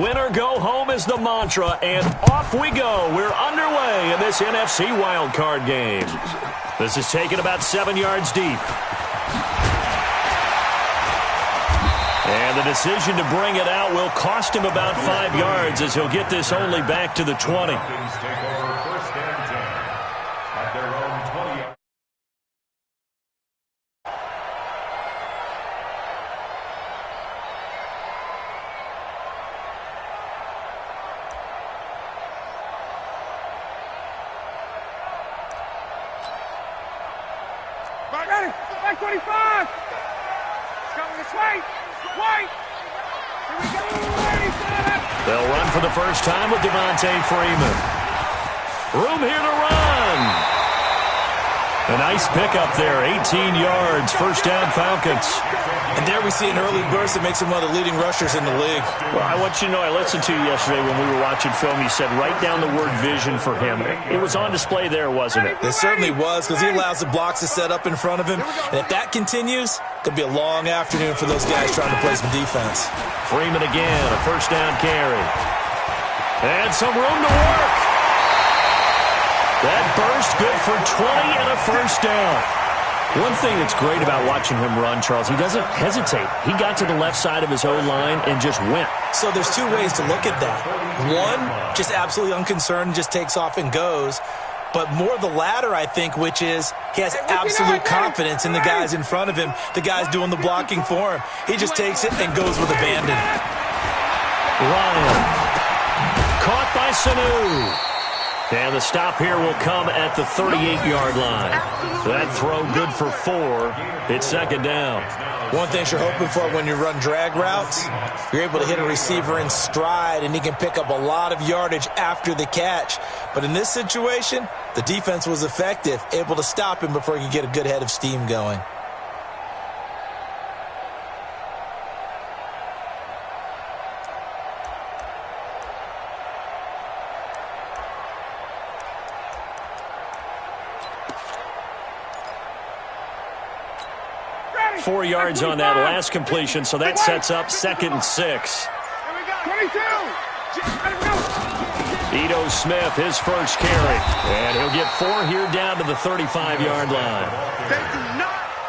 Win or go home is the mantra, and off we go. We're underway in this NFC wildcard game. This is taken about 7 yards deep. And the decision to bring it out will cost him about 5 yards as he'll get this only back to the 20. Back 25. It's coming this way. White. Here we go. They'll run for the first time with Devontae Freeman. Room here to run. A nice pickup there, 18 yards, first down Falcons. And there we see an early burst that makes him one of the leading rushers in the league. Well, I want you to know, I listened to you yesterday when we were watching film. You said write down the word vision for him. It was on display there, wasn't it? It certainly was, because he allows the blocks to set up in front of him. And if that continues, it could be a long afternoon for those guys trying to play some defense. Freeman again, a first down carry. And some room to work. That burst good for 20 and a first down. One thing that's great about watching him run, Charles, he doesn't hesitate. He got to the left side of his O-line and just went. So there's two ways to look at that. One, just absolutely unconcerned, just takes off and goes. But more the latter, I think, which is he has absolute confidence in the guys in front of him, the guys doing the blocking for him. He just takes it and goes with abandon. Ryan. Caught by Sanu. And the stop here will come at the 38-yard line. That throw good for 4. It's second down. One thing you're hoping for when you run drag routes, you're able to hit a receiver in stride, and he can pick up a lot of yardage after the catch. But in this situation, the defense was effective, able to stop him before he could get a good head of steam going. Four yards on that last completion, so that sets up 2nd and 6. Here we go. 22. Ito Smith, his first carry. And he'll get 4 here down to the 35-yard line.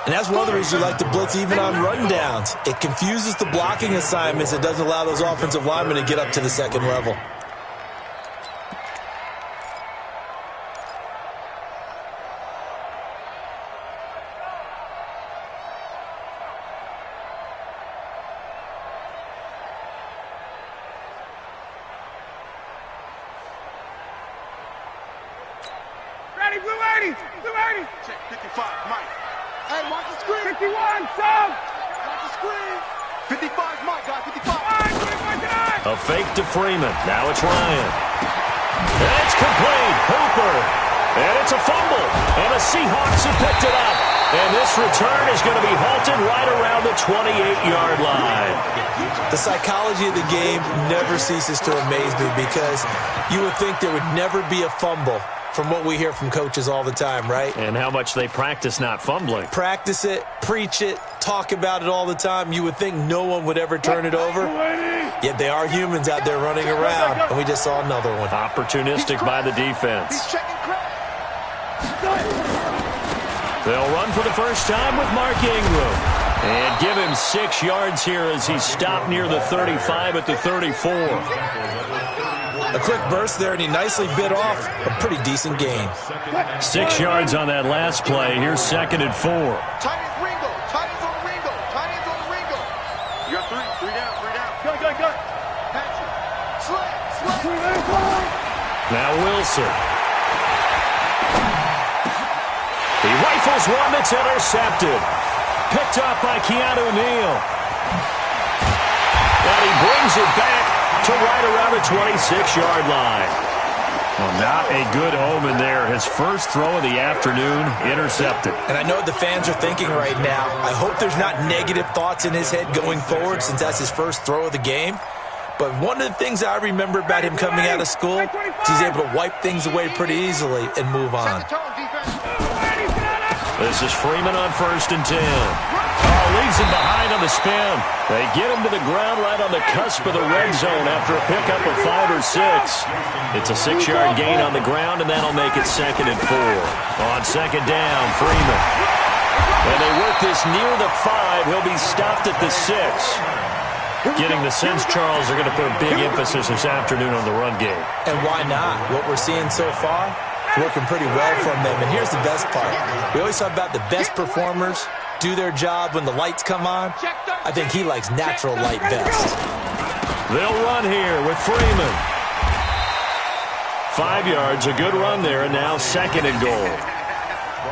And that's one of the reasons you like to blitz even on run downs. It confuses the blocking assignments. It doesn't allow those offensive linemen to get up to the second level. Blue 80. Check 55, Mike. Hey, watch the screen. 51, Sam. Watch the screen. 55, Mike, guys, 55. A fake to Freeman. Now it's Ryan. That's complete. Hooper. And it's a fumble. And the Seahawks have picked it up. And this return is going to be halted right around the 28-yard line. The psychology of the game never ceases to amaze me because you would think there would never be a fumble from what we hear from coaches all the time, right? And how much they practice not fumbling. Practice it, preach it, talk about it all the time. You would think no one would ever turn it over. Yet they are humans out there running around, and we just saw another one. Opportunistic by the defense. They'll run for the first time with Mark Ingram. And give him 6 yards here as he stopped near the 35 at the 34. A quick burst there, and he nicely bit off a pretty decent gain. 6 yards on that last play. Here's 2nd and 4. Tight ends Ringo. Tight ends on Ringo. Tight ends on Ringo. You got 3 down. Good. Patch it. Slap. Now Wilson. He rifles one that's intercepted. Picked up by Keanu Neal. And he brings it back to right around the 26-yard line. Well, not a good omen there. His first throw of the afternoon intercepted. And I know what the fans are thinking right now. I hope there's not negative thoughts in his head going forward since that's his first throw of the game. But one of the things I remember about him coming out of school is he's able to wipe things away pretty easily and move on. This is Freeman on 1st and 10. Oh, leaves him behind on the spin. They get him to the ground right on the cusp of the red zone after a pickup of 5 or 6. It's a 6-yard gain on the ground, and that'll make it 2nd and 4. On 2nd down, Freeman. And they work this near the 5. He'll be stopped at the 6. Getting the sense, Charles, are going to put a big emphasis this afternoon on the run game. And why not? What we're seeing so far, working pretty well from them. And here's the best part. We always talk about the best performers do their job when the lights come on. I think he likes natural light best. They'll run here with Freeman. 5 yards, a good run there, and now 2nd and goal.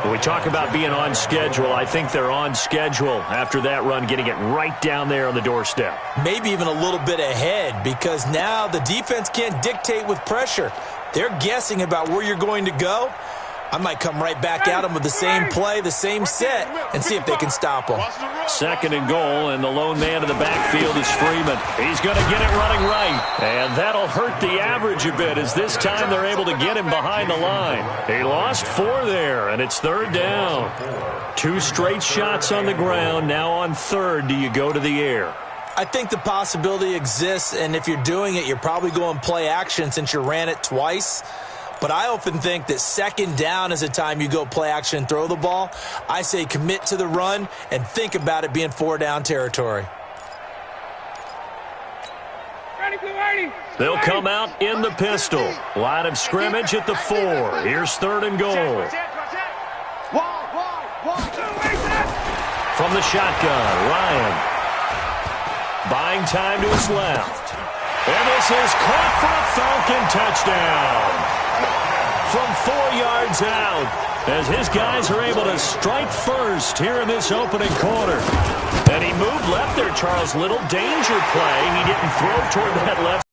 When we talk about being on schedule, I think they're on schedule after that run, getting it right down there on the doorstep. Maybe even a little bit ahead, because now the defense can't dictate with pressure. They're guessing about where you're going to go. I might come right back at them with the same play, the same set, and see if they can stop them. 2nd and goal, and the lone man in the backfield is Freeman. He's going to get it running right, and that'll hurt the average a bit, as this time they're able to get him behind the line. He lost 4 there, and it's 3rd down. 2 straight shots on the ground. Now on 3rd, do you go to the air? I think the possibility exists, and if you're doing it, you're probably going play action since you ran it twice. But I often think that 2nd down is a time you go play action and throw the ball. I say commit to the run and think about it being 4-down territory. They'll come out in the pistol. Line of scrimmage at the 4. Here's 3rd and goal. From the shotgun, Ryan. Buying time to his left. And this is caught for a Falcon touchdown. From 4 yards out, as his guys are able to strike first here in this opening quarter. And he moved left there, Charles. Little danger play. He didn't throw toward that left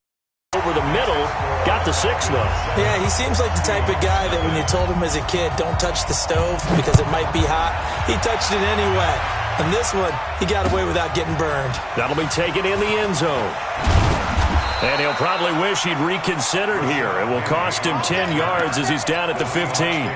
over the middle. Got the 6, though. Yeah, he seems like the type of guy that when you told him as a kid, don't touch the stove because it might be hot, he touched it anyway. And this one, he got away without getting burned. That'll be taken in the end zone. And he'll probably wish he'd reconsidered here. It will cost him 10 yards as he's down at the 15.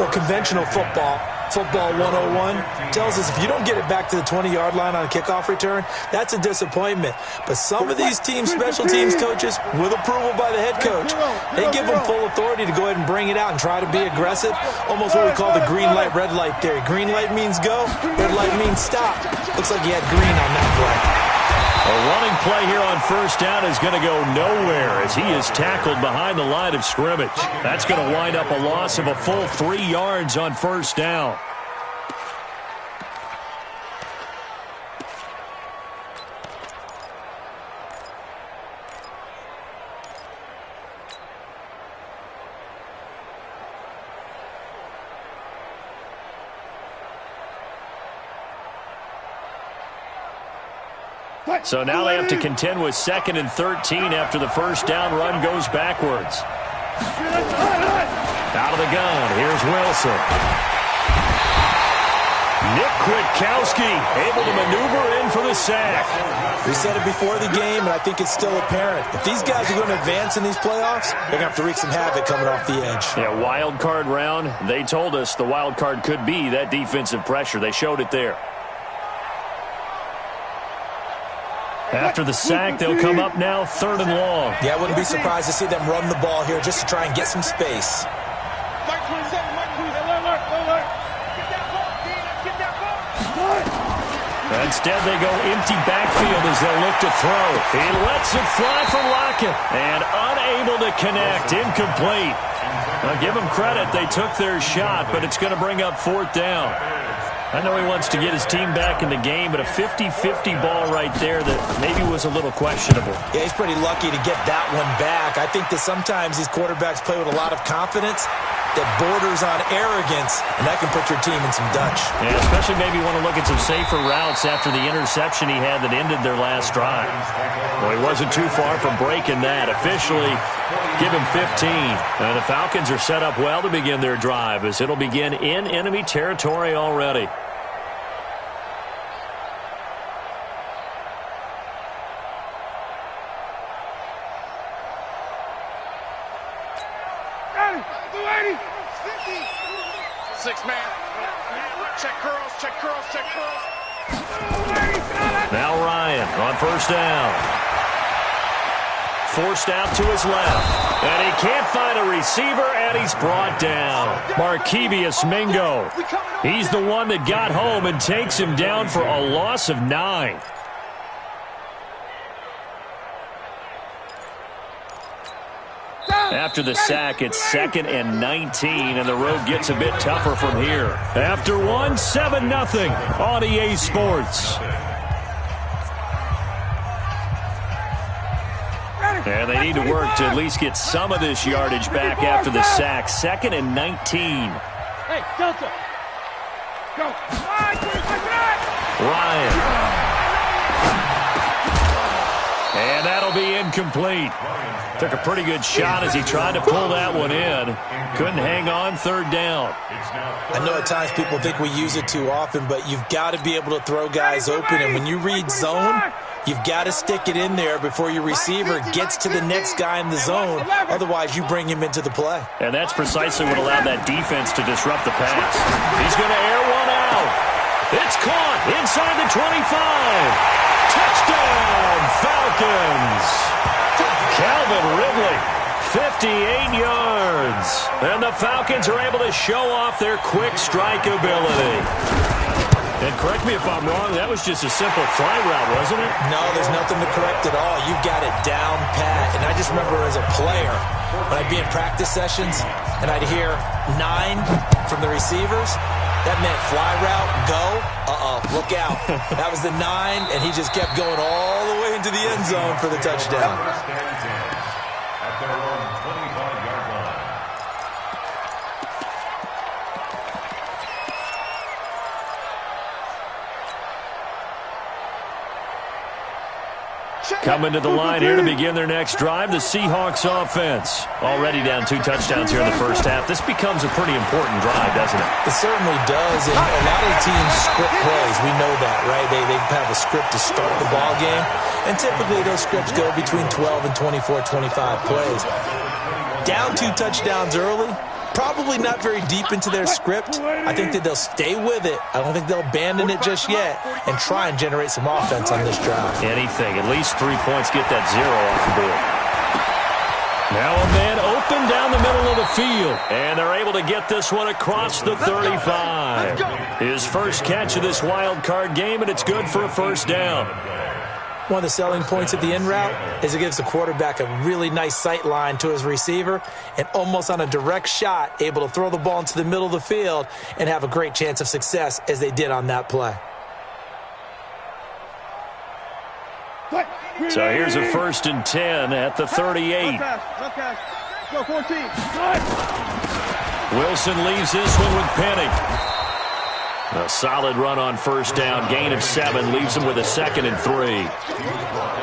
Well, conventional football 101, tells us if you don't get it back to the 20-yard line on a kickoff return, that's a disappointment. But some of these team special teams coaches, with approval by the head coach, they give them full authority to go ahead and bring it out and try to be aggressive. Almost what we call the green light, red light theory. Green light means go, red light means stop. Looks like he had green on that play. A running play here on 1st down is going to go nowhere as he is tackled behind the line of scrimmage. That's going to wind up a loss of a full 3 yards on 1st down. So now they have to contend with 2nd and 13 after the 1st down run goes backwards. Out of the gun, here's Wilson. Nick Kwiatkowski able to maneuver in for the sack. We said it before the game, and I think it's still apparent. If these guys are going to advance in these playoffs, they're going to have to wreak some havoc coming off the edge. Yeah, wild card round. They told us the wild card could be that defensive pressure. They showed it there. After the sack, they'll come up now 3rd and long. Yeah, I wouldn't be surprised to see them run the ball here just to try and get some space. Instead, they go empty backfield as they look to throw. He lets it fly from Lockett and unable to connect. Incomplete. Now, give them credit. They took their shot, but it's going to bring up 4th down. I know he wants to get his team back in the game, but a 50-50 ball right there that maybe was a little questionable. Yeah, he's pretty lucky to get that one back. I think that sometimes these quarterbacks play with a lot of confidence that borders on arrogance, and that can put your team in some Dutch. Yeah, especially maybe want to look at some safer routes after the interception he had that ended their last drive. Well, he wasn't too far from breaking that. Officially, give him 15. And the Falcons are set up well to begin their drive as it'll begin in enemy territory already. Six man. Check curls, check curls, check curls. Now Ryan on first down. Forced out to his left. And he can't find a receiver, and he's brought down. Markevius Mingo. He's the one that got home and takes him down for a loss of 9. After the sack, it's 2nd and 19, and the road gets a bit tougher from here. After one, 7-0 on EA Sports. And they need to work to at least get some of this yardage back after the sack. 2nd and 19. Hey, Delta. Go. Ryan. And that'll be incomplete. Took a pretty good shot as he tried to pull that one in. Couldn't hang on, 3rd down. I know at times people think we use it too often, but you've got to be able to throw guys open. And when you read zone, you've got to stick it in there before your receiver gets to the next guy in the zone. Otherwise, you bring him into the play. And that's precisely what allowed that defense to disrupt the pass. He's going to air one out. It's caught inside the 25. Touchdown, Falcons. Calvin Ridley, 58 yards. And the Falcons are able to show off their quick strike ability. And correct me if I'm wrong, that was just a simple fly route, wasn't it? No, there's nothing to correct at all. You've got it down pat. And I just remember as a player, when I'd be in practice sessions and I'd hear 9 from the receivers, that meant fly route, go, look out. That was the 9, and he just kept going all the way into the end zone for the touchdown. Coming to the line here to begin their next drive, the Seahawks offense. Already down 2 touchdowns here in the first half. This becomes a pretty important drive, doesn't it? It certainly does, and a lot of the teams script plays. We know that, right? They have a script to start the ball game, and typically those scripts go between 12 and 24, 25 plays. Down 2 touchdowns early, probably not very deep into their script. I think that they'll stay with it. I don't think they'll abandon it just yet and try and generate some offense on this drive. Anything. At least 3 points, get that 0 off the board. Now a man open down the middle of the field. And they're able to get this one across the 35. His first catch of this wild card game, and it's good for a first down. One of the selling points of the in route is it gives the quarterback a really nice sight line to his receiver and almost on a direct shot able to throw the ball into the middle of the field and have a great chance of success as they did on that play. So here's a 1st and 10 at the 38. Go 14. Wilson leaves this one with Penny. A solid run on first down. Gain of 7 leaves him with a 2nd and 3.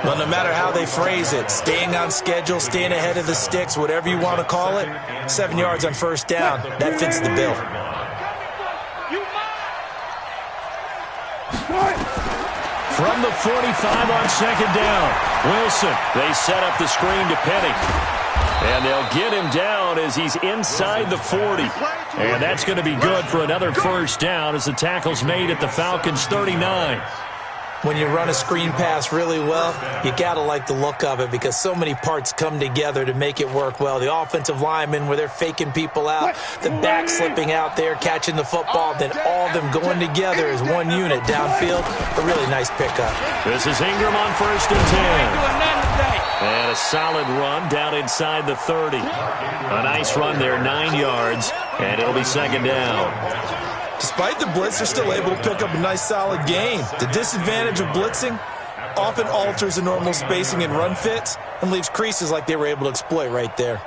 Well, no matter how they phrase it, staying on schedule, staying ahead of the sticks, whatever you want to call it, 7 yards on first down, that fits the bill. From the 45 on 2nd down, Wilson. They set up the screen to Penny. And they'll get him down as he's inside the 40. And that's going to be good for another first down as the tackle's made at the Falcons' 39. When you run a screen pass really well, you got to like the look of it because so many parts come together to make it work well. The offensive linemen where they're faking people out, the back slipping out there, catching the football, then all of them going together as one unit downfield. A really nice pickup. This is Ingram on 1st and 10. And a solid run down inside the 30. A nice run there, 9 yards, and it'll be 2nd down. Despite the blitz, they're still able to pick up a nice, solid gain. The disadvantage of blitzing often alters the normal spacing and run fits and leaves creases like they were able to exploit right there.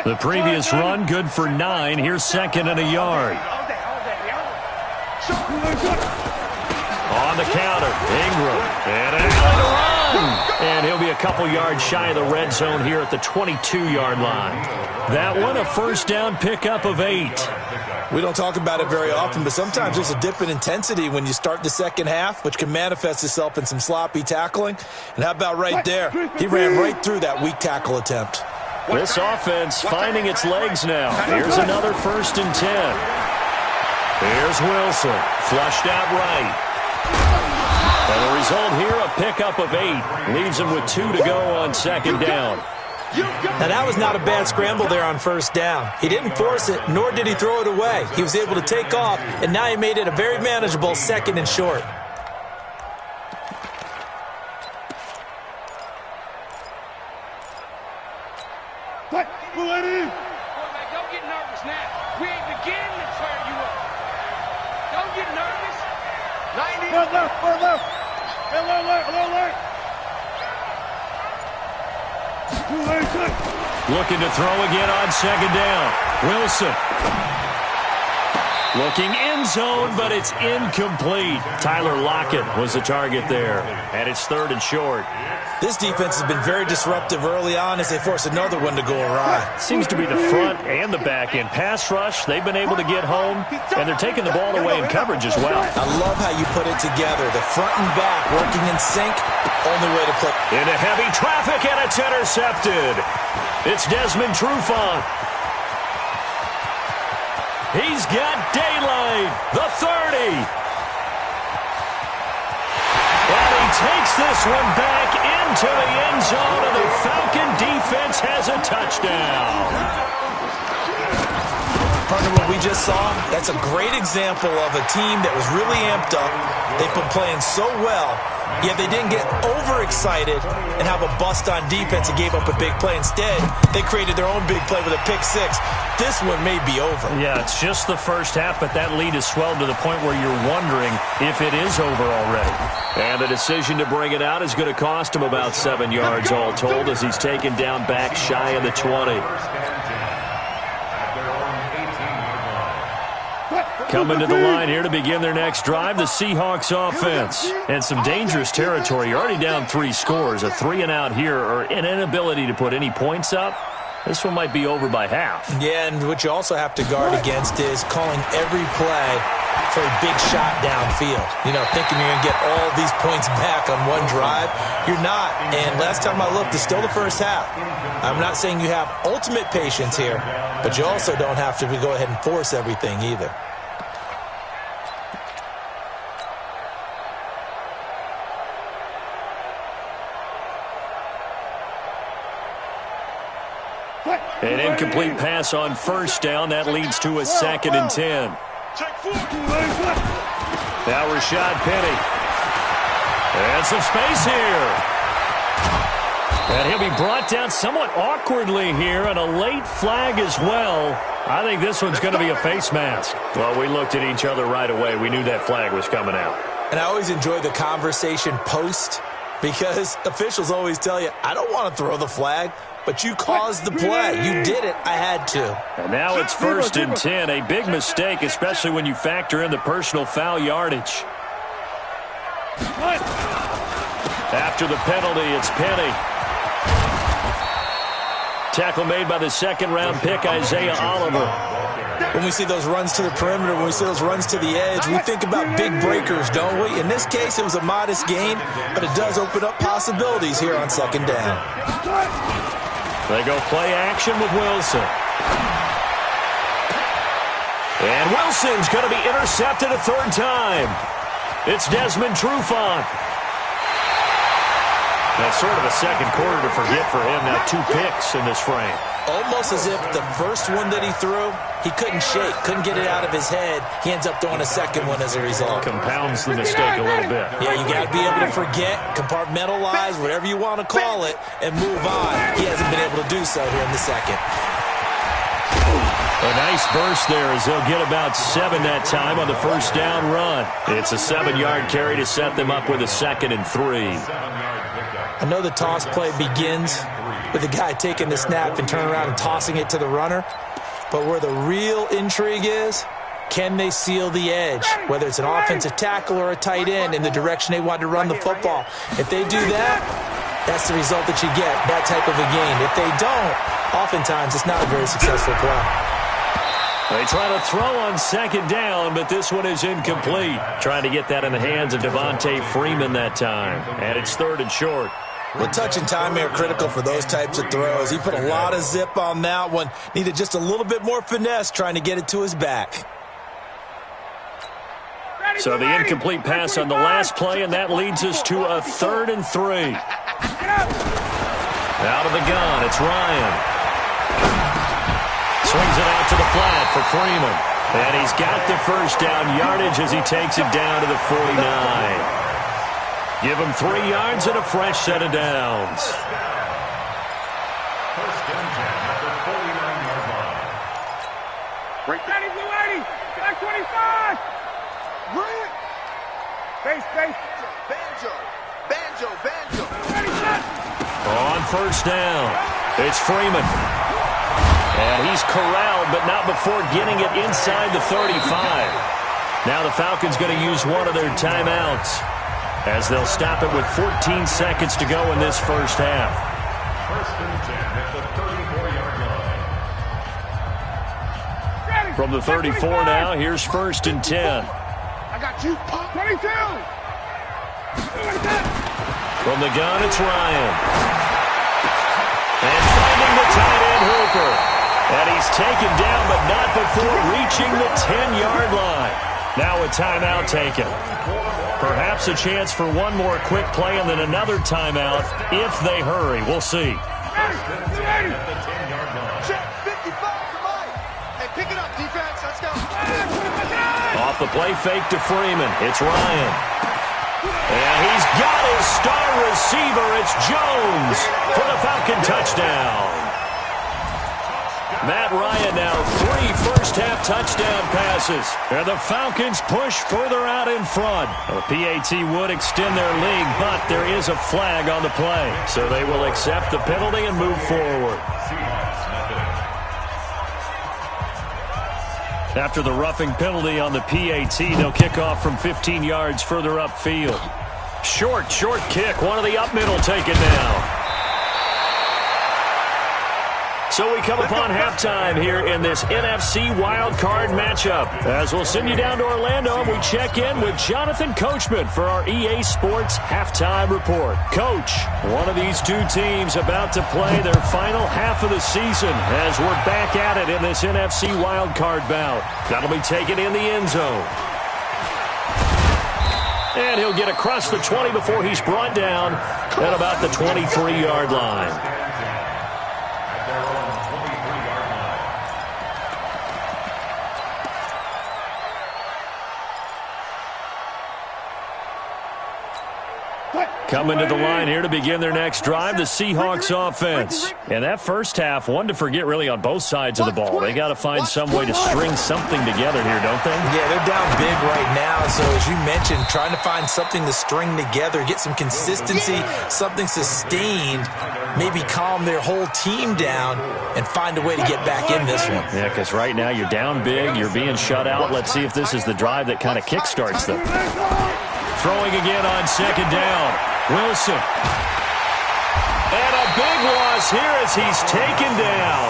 The previous run, good for 9. Here's 2nd and a yard. On the counter, Ingram. And an alley to run. And he'll be a couple yards shy of the red zone here at the 22-yard line. That one, a first down pickup of 8. We don't talk about it very often, but sometimes there's a dip in intensity when you start the second half, which can manifest itself in some sloppy tackling. And how about right there? He ran right through that weak tackle attempt. This offense finding its legs now. Here's another 1st and 10. Here's Wilson, flushed out right. And the result here, a pickup of 8. Leaves him with 2 to go on second down. Now, that was not a bad scramble there on first down. He didn't force it, nor did he throw it away. He was able to take off, and now he made it a very manageable 2nd and short. Don't get nervous now. We ain't beginning to tear you up. Don't get nervous. 90. Left. Alert. Looking to throw again on second down. Wilson. Looking end zone, but it's incomplete. Tyler Lockett was the target there. And it's 3rd and short. This defense has been very disruptive early on as they force another one to go awry. Seems to be the front and the back end. Pass rush, they've been able to get home, and they're taking the ball away in coverage as well. I love how you put it together. The front and back working in sync, only way to play. Into heavy traffic, and it's intercepted. It's Desmond Trufant. He's got daylight, the 30. And he takes this one back into the end zone, and the Falcon defense has a touchdown. Partner, what we just saw, that's a great example of a team that was really amped up. They've been playing so well, yet they didn't get overexcited and have a bust on defense and gave up a big play. Instead, they created their own big play with a pick 6. This one may be over. Yeah, it's just the first half, but that lead has swelled to the point where you're wondering if it is over already. And the decision to bring it out is going to cost him about 7 yards all told as he's taken down back shy of the 20. Coming to the line here to begin their next drive, the Seahawks offense. And some dangerous territory. You're already down 3 scores. A 3-and-out here, or an inability to put any points up. This one might be over by half. Yeah, and what you also have to guard against is calling every play for a big shot downfield. You know, thinking you're going to get all these points back on one drive. You're not. And last time I looked, it's still the first half. I'm not saying you have ultimate patience here, but you also don't have to go ahead and force everything either. An incomplete pass on first down. That leads to a 2nd and 10. Now Rashad Penny. And some space here. And he'll be brought down somewhat awkwardly here, and a late flag as well. I think this one's going to be a face mask. Well, we looked at each other right away. We knew that flag was coming out. And I always enjoy the conversation post, because officials always tell you, I don't want to throw the flag, but you caused the play. You did it. I had to. And now it's 1st and 10. A big mistake, especially when you factor in the personal foul yardage. After the penalty, it's Penny. Tackle made by the 2nd-round pick, Isaiah Oliver. When we see those runs to the perimeter, when we see those runs to the edge, we think about big breakers, don't we? In this case, it was a modest gain, but it does open up possibilities here on 2nd down. They go play action with Wilson. And Wilson's going to be intercepted a 3rd time. It's Desmond Trufant. That's sort of a second quarter to forget for him. Now 2 picks in this frame. Almost as if the first one that he threw, he couldn't shake, couldn't get it out of his head. He ends up throwing a second one as a result. Compounds the mistake a little bit. Yeah, you got to be able to forget, compartmentalize, whatever you want to call it, and move on. He hasn't been able to do so here in the second. A nice burst there as they'll get about 7 that time on the first down run. It's a 7-yard carry to set them up with a 2nd and 3. I know the toss play begins with the guy taking the snap and turning around and tossing it to the runner. But where the real intrigue is, can they seal the edge? Whether it's an offensive tackle or a tight end in the direction they want to run the football. If they do that, that's the result that you get, that type of a game. If they don't, oftentimes it's not a very successful play. They try to throw on 2nd down, but this one is incomplete. Trying to get that in the hands of Devontae Freeman that time. And it's 3rd and short. Well, touch and timing are critical for those types of throws. He put a lot of zip on that one. Needed just a little bit more finesse trying to get it to his back. So the incomplete pass on the last play, and that leads us to a 3rd and 3. Out of the gun, it's Ryan. Swings it out to the flat for Freeman. And he's got the first down yardage as he takes it down to the 49. Give him 3 yards and a fresh set of downs. First and 10 at the 49-yard line. Ready, blue 80. Back 25. Grant. Base. Banjo. Ready, set. On first down, it's Freeman. And he's corralled, but not before getting it inside the 35. Now the Falcons going to use one of their timeouts as they'll stop it with 14 seconds to go in this first half. First and 10 at the 34-yard line. Ready. From the 34 now, here's first and 10. I got you, Pop. 22. 27. From the gun, it's Ryan. And finding the tight end, Hooper. And he's taken down, but not before reaching the 10-yard line. Now a timeout taken. Perhaps a chance for one more quick play and then another timeout if they hurry. We'll see. Ready. At the 10-yard line. Check 55 to Mike. Hey, pick it up, defense. Let's go. Off the play fake to Freeman. It's Ryan. And he's got his star receiver. It's Jones for the Falcon touchdown. Matt Ryan now 3 first-half touchdown passes. And the Falcons push further out in front. The PAT would extend their lead, but there is a flag on the play. So they will accept the penalty and move forward. After the roughing penalty on the PAT, they'll kick off from 15 yards further upfield. Short kick. One of the up middle taken now. So we come upon halftime here in this NFC wildcard matchup. As we'll send you down to Orlando, and we check in with Jonathan Coachman for our EA Sports Halftime Report. Coach, one of these two teams about to play their final half of the season as we're back at it in this NFC wildcard bout. That'll be taken in the end zone. And he'll get across the 20 before he's brought down at about the 23-yard line. Coming to the line here to begin their next drive, the Seahawks offense. And that first half, one to forget really on both sides of the ball. They got to find some way to string something together here, don't they? Yeah, they're down big right now. So as you mentioned, trying to find something to string together, get some consistency, something sustained, maybe calm their whole team down and find a way to get back in this one. Yeah, because right now you're down big, you're being shut out. Let's see if this is the drive that kind of kickstarts them. Throwing again on second down. Wilson. And a big loss here as he's taken down.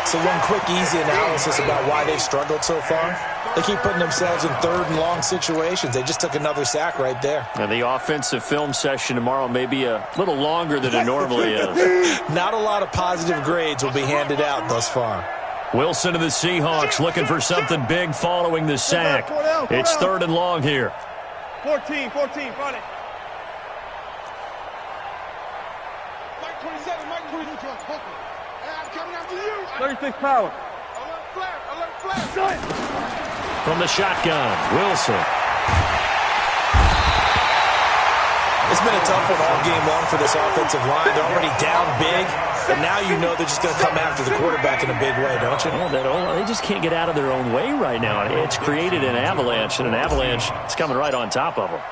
So one quick, easy analysis about why they've struggled so far. They keep putting themselves in 3rd and long situations. They just took another sack right there. And the offensive film session tomorrow may be a little longer than it normally is. Not a lot of positive grades will be handed out thus far. Wilson and the Seahawks looking for something big following the sack. It's 3rd and long here. 14, front it. Mike 27, Mike 22. I'm coming after you. 36 power. Alert flare. From the shotgun, Wilson. It's been a tough one all game long for this offensive line. They're already down big, and now you know they're just going to come after the quarterback in a big way, don't you? Oh, they just can't get out of their own way right now. It's created an avalanche, and an avalanche is coming right on top of them.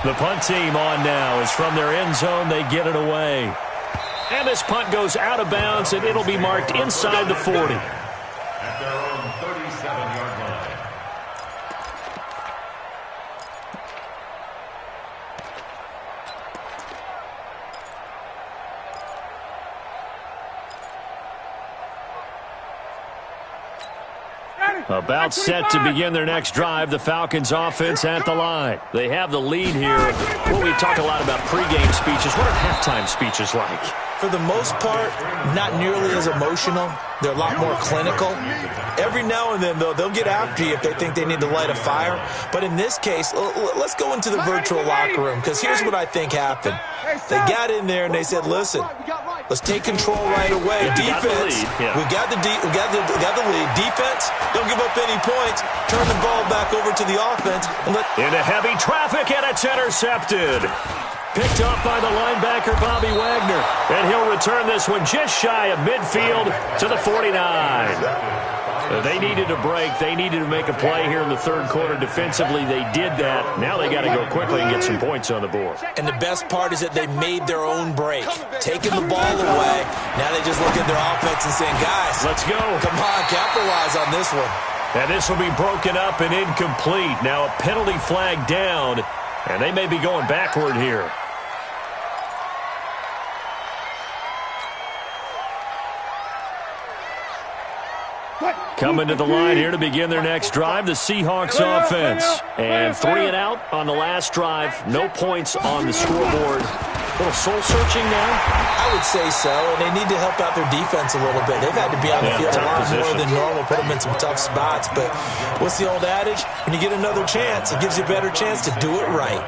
The punt team on now is from their end zone. They get it away. And this punt goes out of bounds, and it'll be marked inside the 40. At their own 37-yard line. About set to begin their next drive, the Falcons offense at the line. They have the lead here. Well, we talk a lot about pregame speeches. What are halftime speeches like? For the most part, not nearly as emotional. They're a lot more clinical. Every now and then, though, they'll get after you if they think they need to light a fire. But in this case, let's go into the virtual locker room, because here's what I think happened. They got in there and they said, listen, let's take control right away. Defense, we got the lead. Defense, don't give up any points. Turn the ball back over to the offense. Into heavy traffic, and it's intercepted. Picked up by the linebacker, Bobby Wagner. And he'll return this one just shy of midfield to the 49. They needed a break. They needed to make a play here in the third quarter. Defensively, they did that. Now they got to go quickly and get some points on the board. And the best part is that they made their own break. Taking the ball away. Now they just look at their offense and saying, guys, let's go. Come on, capitalize on this one. And this will be broken up and incomplete. Now a penalty flag down, and they may be going backward here. Coming to the line here to begin their next drive, the Seahawks offense. And 3 and out on the last drive. No points on the scoreboard. A little soul-searching now? I would say so, and they need to help out their defense a little bit. They've had to be on the field a lot more than normal, put them in some tough spots. But what's the old adage? When you get another chance, it gives you a better chance to do it right.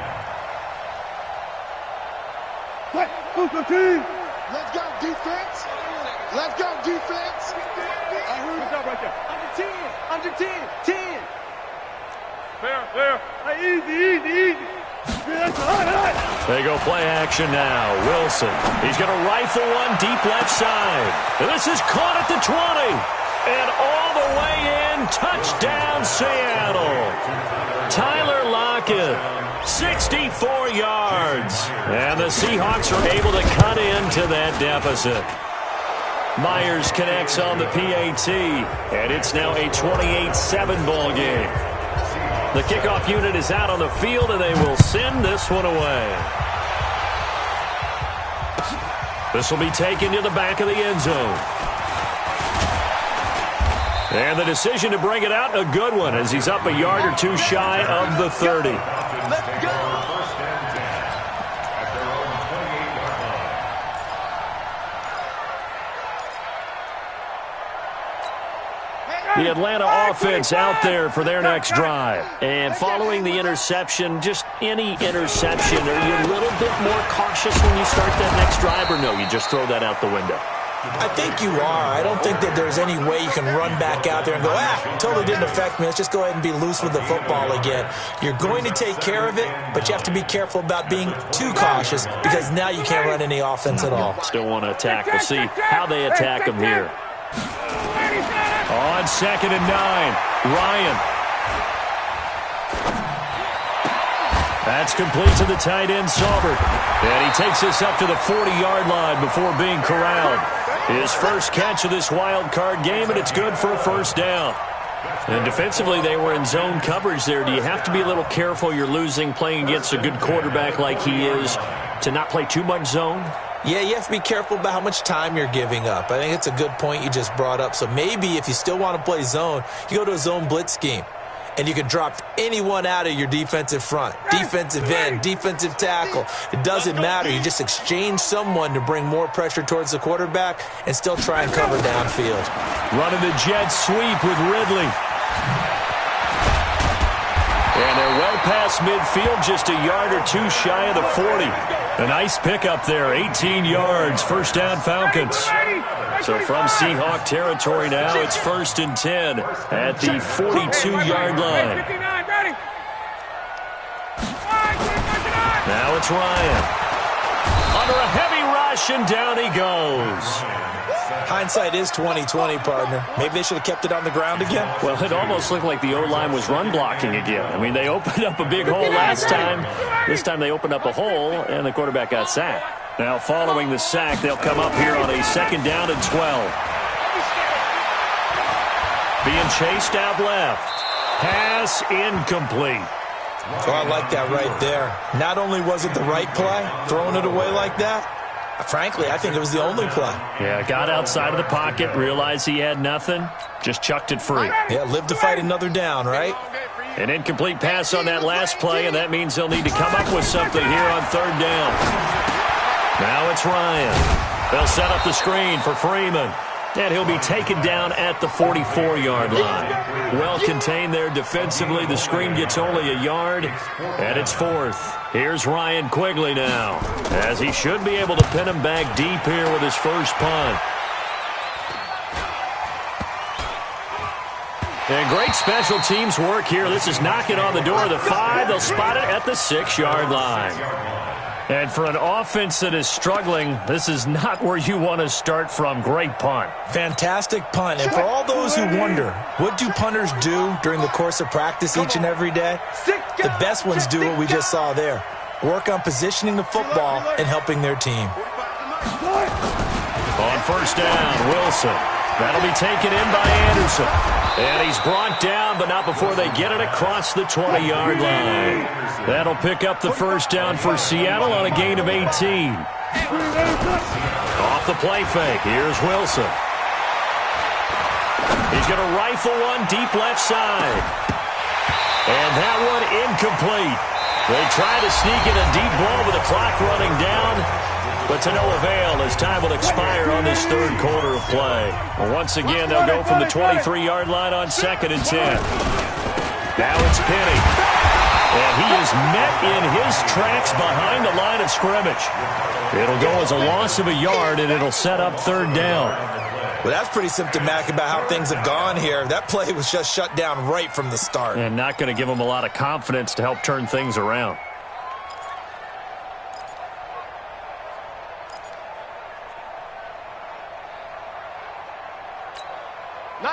Let's go, defense. Let's go, defense. Good job right there. Under 10. 10. Fair. Hey, easy. They go play action now. Wilson. He's going to rifle one deep left side. And this is caught at the 20. And all the way in. Touchdown, Seattle. Tyler Lockett. 64 yards. And the Seahawks are able to cut into that deficit. Myers connects on the PAT, and it's now a 28-7 ball game. The kickoff unit is out on the field, and they will send this one away. This will be taken to the back of the end zone. And the decision to bring it out, a good one, as he's up a yard or two shy of the 30. Let's go. The Atlanta offense out there for their next drive. And following the interception, just any interception, are you a little bit more cautious when you start that next drive, or no, you just throw that out the window? I think you are. I don't think that there's any way you can run back out there and go, totally didn't affect me. Let's just go ahead and be loose with the football again. You're going to take care of it, but you have to be careful about being too cautious, because now you can't run any offense at all. Still want to attack. We'll see how they attack them here. On 2nd and 9, Ryan. That's complete to the tight end, Saubert. And he takes this up to the 40-yard line before being corralled. His first catch of this wild card game, and it's good for a first down. And defensively, they were in zone coverage there. Do you have to be a little careful? You're losing, playing against a good quarterback like he is, to not play too much zone? Yeah, you have to be careful about how much time you're giving up. I think it's a good point you just brought up. So maybe if you still want to play zone, you go to a zone blitz scheme. And you can drop anyone out of your defensive front. Defensive end, defensive tackle. It doesn't matter. You just exchange someone to bring more pressure towards the quarterback and still try and cover downfield. Running the jet sweep with Ridley. And they're well past midfield, just a yard or two shy of the 40. A nice pickup there, 18 yards, first down Falcons. So from Seahawk territory now, it's 1st and 10 at the 42-yard line. Now it's Ryan. Under a heavy rush, and down he goes. Hindsight is 20/20, partner. Maybe they should have kept it on the ground again. Well, it almost looked like the O-line was run blocking again. I mean, they opened up a big hole last time. This time they opened up a hole, and the quarterback got sacked. Now, following the sack, they'll come up here on a 2nd down and 12. Being chased out left. Pass incomplete. Oh, I like that right there. Not only was it the right play, throwing it away like that, Frankly, I think it was the only play. Yeah, got outside of the pocket, realized he had nothing, just chucked it free. Yeah, live to fight another down, right? An incomplete pass on that last play, and that means they'll need to come up with something here on third down. Now it's Ryan. They'll set up the screen for Freeman. And he'll be taken down at the 44-yard line. Well contained there defensively. The screen gets only a yard, and it's fourth. Here's Ryan Quigley now, as he should be able to pin him back deep here with his first punt. And great special teams work here. This is knocking on the door of the 5. They'll spot it at the 6-yard line. And for an offense that is struggling, this is not where you want to start from. Great punt. Fantastic punt. And for all those who wonder, what do punters do during the course of practice each and every day? The best ones do what we just saw there. Work on positioning the football and helping their team. On first down, Wilson. That'll be taken in by Anderson. And he's brought down, but not before they get it across the 20-yard line. That'll pick up the first down for Seattle on a gain of 18. Off the play fake, here's Wilson. He's going to rifle one deep left side. And that one incomplete. They try to sneak in a deep ball with the clock running down, but to no avail as time will expire on this third quarter of play. Well, once again, they'll go from the 23-yard line on 2nd and 10. Now it's Penny. And he is met in his tracks behind the line of scrimmage. It'll go as a loss of a yard, and it'll set up third down. Well, that's pretty symptomatic about how things have gone here. That play was just shut down right from the start. And not going to give them a lot of confidence to help turn things around.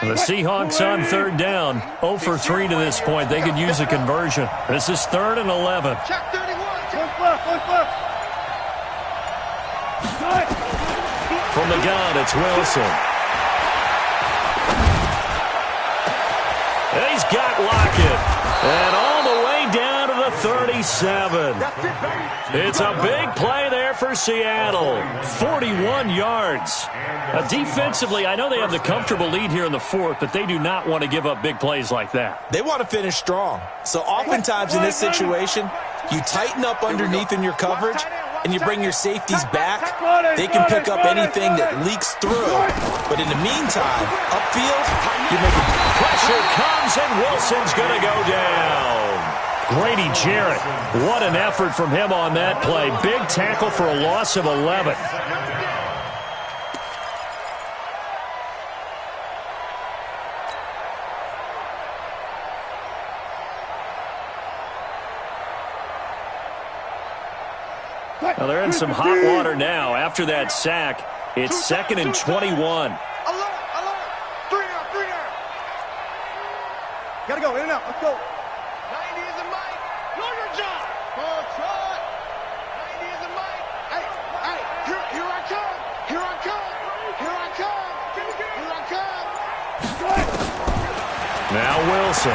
The Seahawks on third down, 0 for 3 to this point. They could use a conversion. This is 3rd and 11. Check 31. From the gun, it's Wilson. And he's got Lockett. And all the way down to the 37. It's a big play there for Seattle. 41 yards. Defensively, I know they have the comfortable lead here in the 4th, but they do not want to give up big plays like that. They want to finish strong. So oftentimes in this situation, you tighten up underneath in your coverage, and you bring your safeties back. They can pick up anything that leaks through. But in the meantime, upfield, you're making pressure comes, and Wilson's going to go down. Grady Jarrett, what an effort from him on that play. Big tackle for a loss of 11. Well, they're in some hot water now. After that sack, it's 2nd and 21. Alert! 3 down. Gotta go, in and out, let's go. 90 is a mic. Know your job. Control. 90 is a mic. Hey, here I come. Here I come. Now Wilson.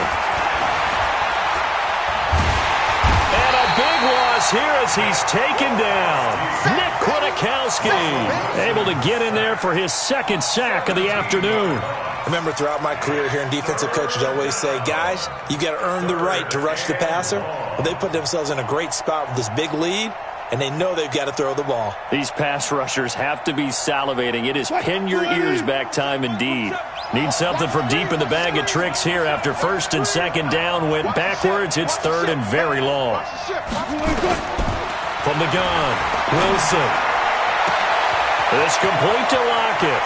And a big loss here as he's taken down. Nick Kwiatkowski able to get in there for his 2nd sack of the afternoon. I remember throughout my career hearing defensive coaches always say, guys, you got to earn the right to rush the passer. Well, they put themselves in a great spot with this big lead, and they know they've got to throw the ball. These pass rushers have to be salivating. It is pin your ears back time indeed. Need something from deep in the bag of tricks here after 1st and 2nd down. Went backwards. It's 3rd and very long. From the gun, Wilson. It's complete to Lockett.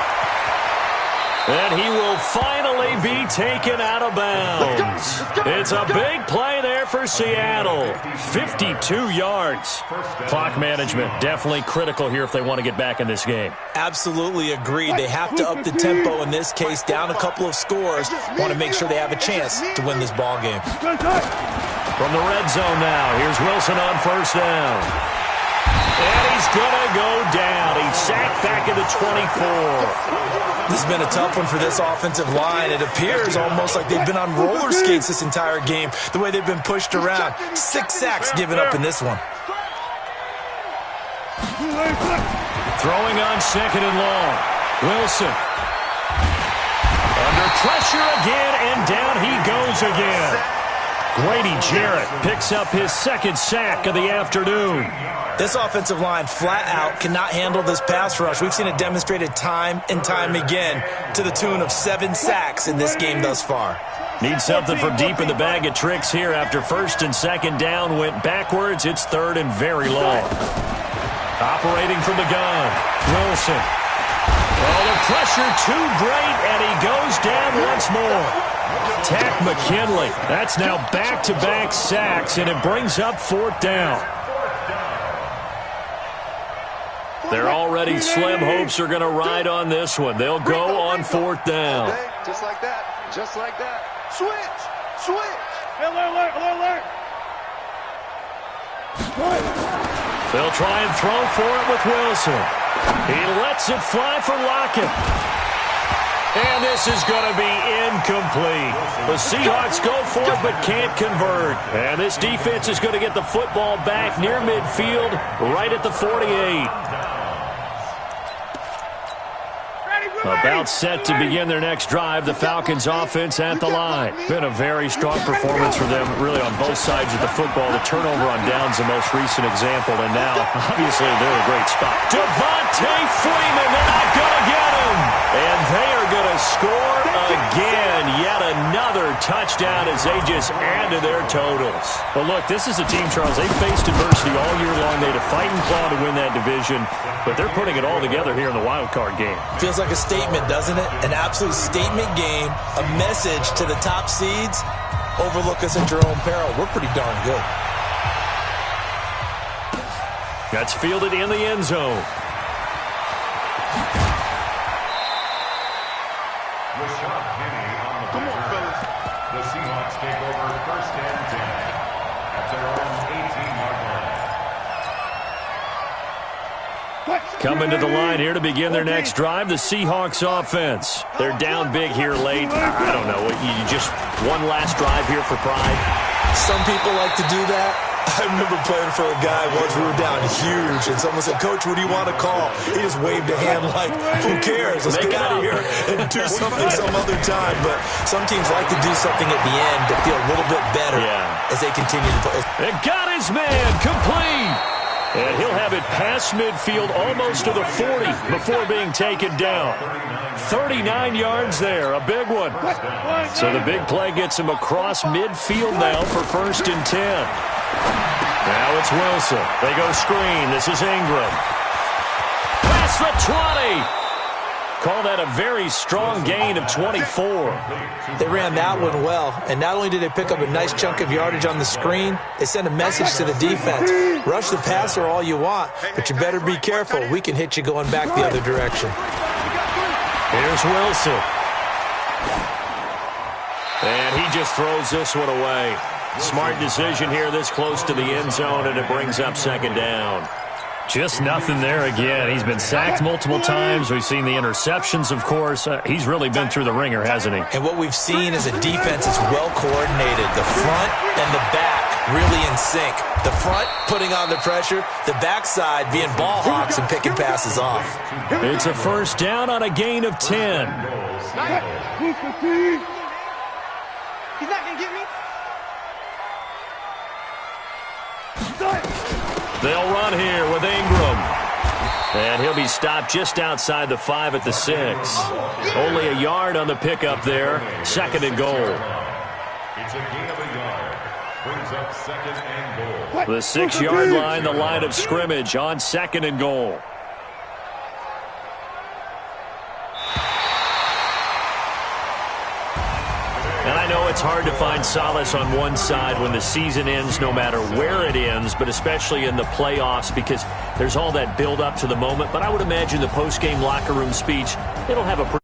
And he will finally be taken out of bounds. It's a big play there for Seattle. 52 yards. Clock management definitely critical here if they want to get back in this game. Absolutely agreed. They have to up the tempo in this case, down a couple of scores. Want to make sure they have a chance to win this ball game. From the red zone now, here's Wilson on 1st down. And he's going to go down. He's sacked back at the 24. This has been a tough one for this offensive line. It appears almost like they've been on roller skates this entire game, the way they've been pushed around. 6 sacks given up in this one. Throwing on second and long. Wilson. Under pressure again, and down he goes again. Grady Jarrett picks up his second sack of the afternoon. This offensive line flat out cannot handle this pass rush. We've seen it demonstrated time and time again to the tune of 7 sacks in this game thus far. Need something from deep in the bag of tricks here after first and second down went backwards. It's third and very long. Operating from the gun, Wilson. Oh, the pressure too great, and he goes down once more. Tack McKinley. That's now back-to-back sacks, and it brings up fourth down. Their already slim hopes are going to ride on this one. They'll go on fourth down. Just like that. Just like that. Switch. Switch. Alert, alert, alert. They'll try and throw for it with Wilson. He lets it fly for Lockett. And this is going to be incomplete. The Seahawks go for it but can't convert. And this defense is going to get the football back near midfield, right at the 48. About set to begin their next drive, the Falcons offense at the line. Been a very strong performance for them, really on both sides of the football. The turnover on downs the most recent example, and now, obviously, they're in a great spot. Devontae Freeman, they're not going to get him. And they are going to score again. Yet another touchdown as they just add to their totals. Well, look, this is a team, Charles, they faced adversity all year long. They had to fight and claw to win that division, but they're putting it all together here in the wild card game. Feels like a statement, doesn't it? An absolute statement game, a message to the top seeds. Overlook us at your own peril. We're pretty darn good. That's fielded in the end zone. Come on, fellas. The Seahawks take over first and 10 at their own 18-yard line. Coming to the line here to begin their next drive, the Seahawks offense. They're down big here late. I don't know. You just one last drive here for pride? Some people like to do that. I remember playing for a guy once. We were down huge, and someone said, "Coach, what do you want to call?" He just waved a hand like, "Who cares? Let's get out of here and do something some other time." But some teams like to do something at the end to feel a little bit better as they continue to play. And got his man complete. And he'll have it past midfield almost to the 40 before being taken down. 39 yards there, a big one. So the big play gets him across midfield now for first and 10. Now it's Wilson. They go screen. This is Ingram. Past the 20. Call that a very strong gain of 24. They ran that one well, and not only did they pick up a nice chunk of yardage on the screen, they sent a message to the defense. Rush the passer all you want, but you better be careful. We can hit you going back the other direction. Here's Wilson. And he just throws this one away. Smart decision here this close to the end zone, and it brings up second down. Just nothing there again. He's been sacked multiple times. We've seen the interceptions, of course. He's really been through the ringer, hasn't he? And what we've seen is a defense that's well coordinated. The front and the back really in sync. The front putting on the pressure, the backside being ball hawks and picking passes off. It's a first down on a gain of 10. He's not going to get me. They'll run here with Ingram. And he'll be stopped just outside the 5 at the 6. Only a yard on the pickup there. Second and goal. It's a gain of a yard. Brings up second and goal. The 6-yard line, the line of scrimmage on second and goal. And I know it's hard to find solace on one side when the season ends, no matter where it ends, but especially in the playoffs, because there's all that build up to the moment. But I would imagine the post-game locker room speech, it'll have a